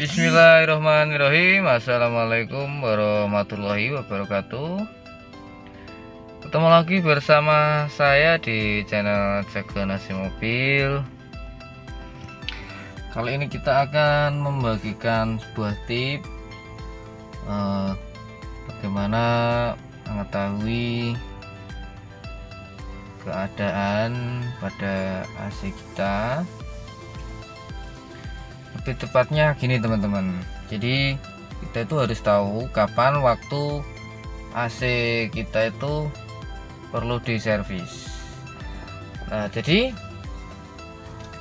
Bismillahirrahmanirrahim. Assalamualaikum warahmatullahi wabarakatuh. Ketemu lagi bersama saya di channel Jaga Nasi Mobil. Kali ini kita akan membagikan sebuah tips bagaimana mengetahui keadaan pada AC kita. Lebih tepatnya gini teman-teman, jadi kita itu harus tahu kapan waktu AC kita itu perlu diservis. Nah, jadi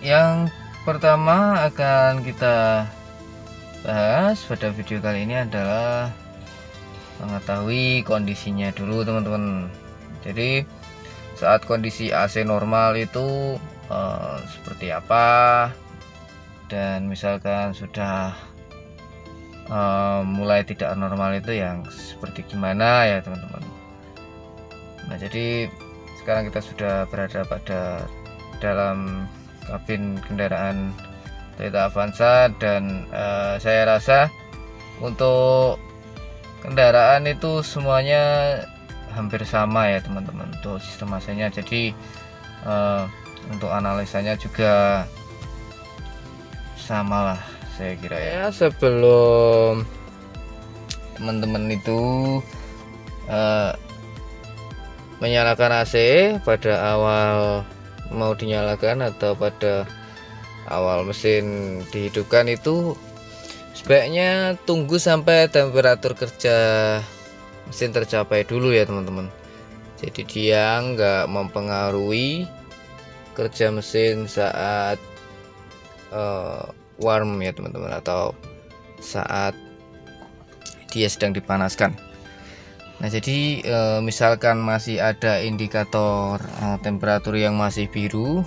yang pertama akan kita bahas pada video kali ini adalah mengetahui kondisinya dulu teman-teman. Jadi saat kondisi AC normal itu seperti apa, dan misalkan sudah mulai tidak normal itu yang seperti gimana ya teman-teman. Nah, jadi sekarang kita sudah berada pada dalam kabin kendaraan Toyota Avanza, dan saya rasa untuk kendaraan itu semuanya hampir sama ya teman-teman untuk sistem AC-nya. Jadi untuk analisanya juga sama lah saya kira ya. Sebelum teman-teman itu menyalakan AC pada awal mau dinyalakan atau pada awal mesin dihidupkan, itu sebaiknya tunggu sampai temperatur kerja mesin tercapai dulu ya teman-teman. Jadi dia nggak mempengaruhi kerja mesin saat warm ya teman-teman, atau saat dia sedang dipanaskan. Nah, jadi misalkan masih ada indikator temperatur yang masih biru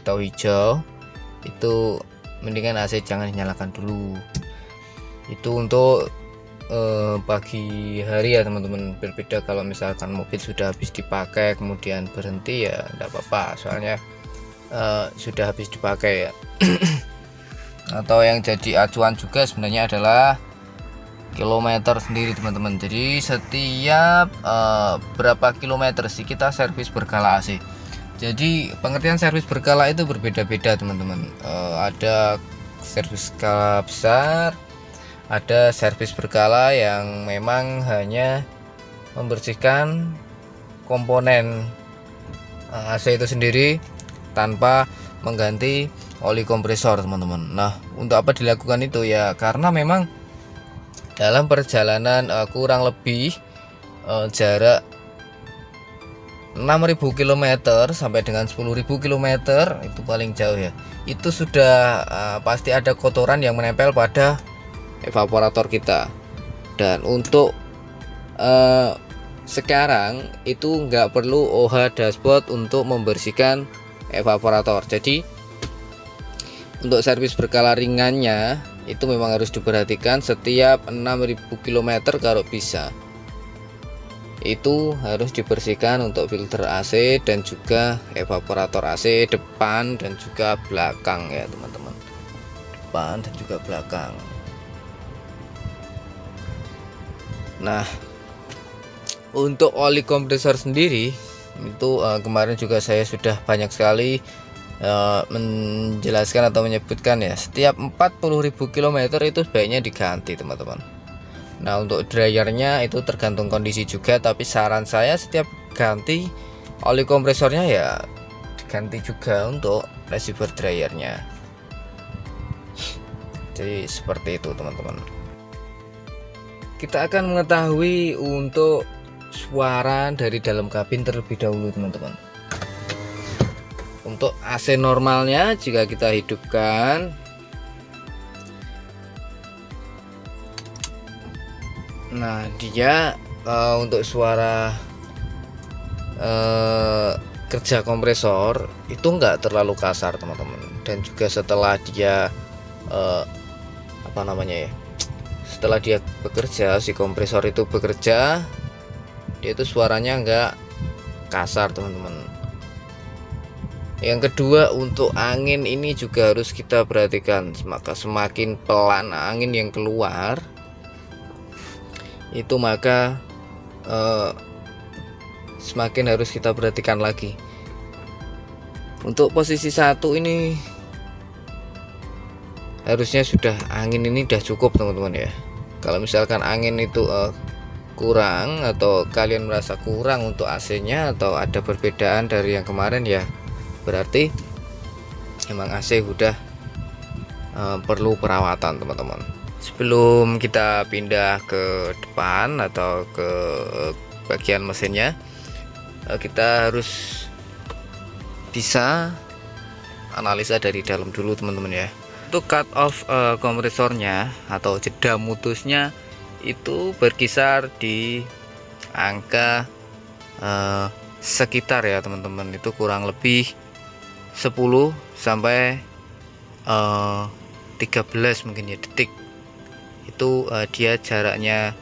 atau hijau, itu mendingan AC jangan dinyalakan dulu. Itu untuk pagi hari ya teman-teman. Berbeda kalau misalkan mobil sudah habis dipakai kemudian berhenti, ya tidak apa-apa, soalnya sudah habis dipakai ya. Atau yang jadi acuan juga sebenarnya adalah kilometer sendiri teman-teman. Jadi setiap berapa kilometer sih kita servis berkala AC. Jadi pengertian servis berkala itu berbeda-beda teman-teman. Ada servis skala besar, ada servis berkala yang memang hanya membersihkan komponen AC itu sendiri tanpa mengganti oli kompresor teman-teman. Nah, untuk apa dilakukan itu ya? Karena memang dalam perjalanan kurang lebih jarak 6.000 km sampai dengan 10.000 km itu paling jauh ya, itu sudah pasti ada kotoran yang menempel pada evaporator kita. Dan untuk sekarang itu nggak perlu OH dashboard untuk membersihkan evaporator. Jadi untuk servis berkala ringannya itu memang harus diperhatikan setiap 6.000 km kalau bisa. Itu harus dibersihkan untuk filter AC dan juga evaporator AC depan dan juga belakang ya teman-teman. Depan dan juga belakang. Nah, untuk oli kompresor sendiri itu kemarin juga saya sudah banyak sekali menjelaskan atau menyebutkan ya, setiap 40.000 km itu sebaiknya diganti teman-teman. Nah, untuk dryernya itu tergantung kondisi juga, tapi saran saya setiap ganti oli kompresornya ya diganti juga untuk receiver dryernya. Jadi seperti itu teman-teman. Kita akan mengetahui untuk suara dari dalam kabin terlebih dahulu teman-teman. Untuk AC normalnya jika kita hidupkan, nah dia untuk suara kerja kompresor itu enggak terlalu kasar teman-teman. Dan juga setelah dia setelah dia bekerja, si kompresor itu bekerja, dia itu suaranya enggak kasar teman-teman. Yang kedua, untuk angin ini juga harus kita perhatikan, maka semakin pelan angin yang keluar itu maka semakin harus kita perhatikan lagi. Untuk posisi 1 ini harusnya sudah angin ini sudah cukup teman-teman ya. Kalau misalkan angin itu kurang atau kalian merasa kurang untuk AC-nya atau ada perbedaan dari yang kemarin, ya berarti emang AC udah perlu perawatan teman-teman. Sebelum kita pindah ke depan atau ke bagian mesinnya, kita harus bisa analisa dari dalam dulu teman-teman ya. Untuk cut off kompresornya atau jeda mutusnya itu berkisar di angka sekitar ya teman-teman, itu kurang lebih 10 sampai 13 mungkin ya detik, itu dia jaraknya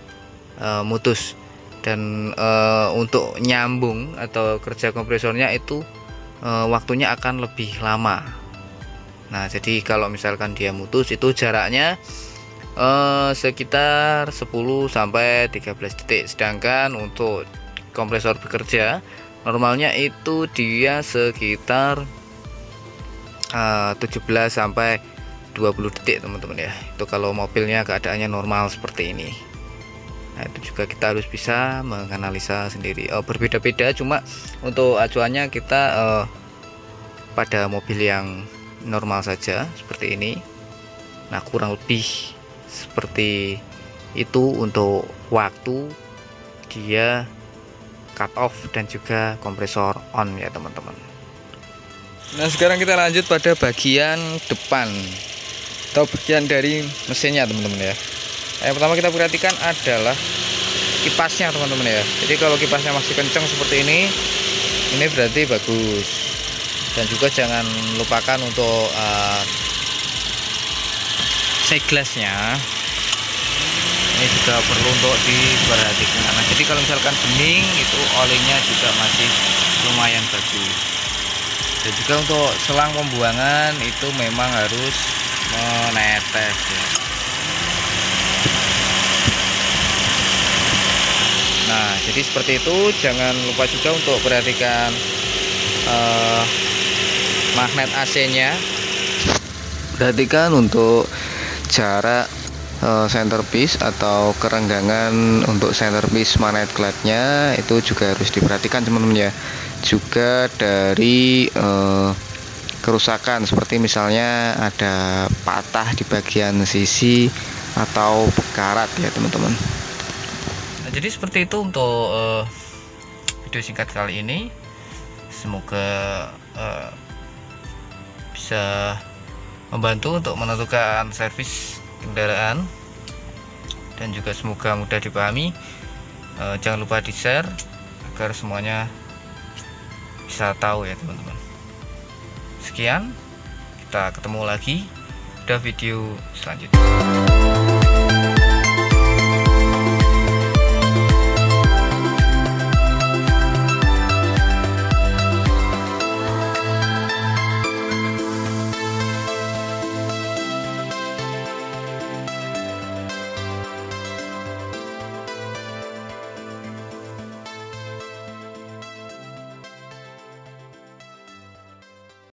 mutus. Dan untuk nyambung atau kerja kompresornya itu waktunya akan lebih lama. Nah jadi kalau misalkan dia mutus itu jaraknya sekitar 10 sampai 13 detik, sedangkan untuk kompresor bekerja normalnya itu dia sekitar 17 sampai 20 detik teman-teman ya. Itu kalau mobilnya keadaannya normal seperti ini. Nah itu juga kita harus bisa menganalisa sendiri. Berbeda-beda, cuma untuk acuannya kita pada mobil yang normal saja seperti ini. Nah kurang lebih seperti itu untuk waktu dia cut off dan juga kompresor on ya teman-teman. Nah sekarang kita lanjut pada bagian depan atau bagian dari mesinnya teman-teman ya. Yang pertama kita perhatikan adalah kipasnya teman-teman ya. Jadi kalau kipasnya masih kencang seperti ini berarti bagus. Dan juga jangan lupakan untuk seglasnya, ini juga perlu untuk diperhatikan. Nah jadi kalau misalkan bening itu olinya juga masih lumayan bagus. Dan juga untuk selang pembuangan itu memang harus menetes ya. Nah jadi seperti itu. Jangan lupa juga untuk perhatikan magnet AC nya. Perhatikan untuk jarak centerpiece atau kerenggangan untuk centerpiece magnet clad-nya itu juga harus diperhatikan teman-teman ya. Juga dari kerusakan seperti misalnya ada patah di bagian sisi atau karat ya teman-teman. Nah, jadi seperti itu untuk video singkat kali ini. Semoga bisa membantu untuk menentukan servis kendaraan dan juga semoga mudah dipahami. Jangan lupa di share agar semuanya bisa tahu ya teman-teman. Sekian, kita ketemu lagi pada video selanjutnya.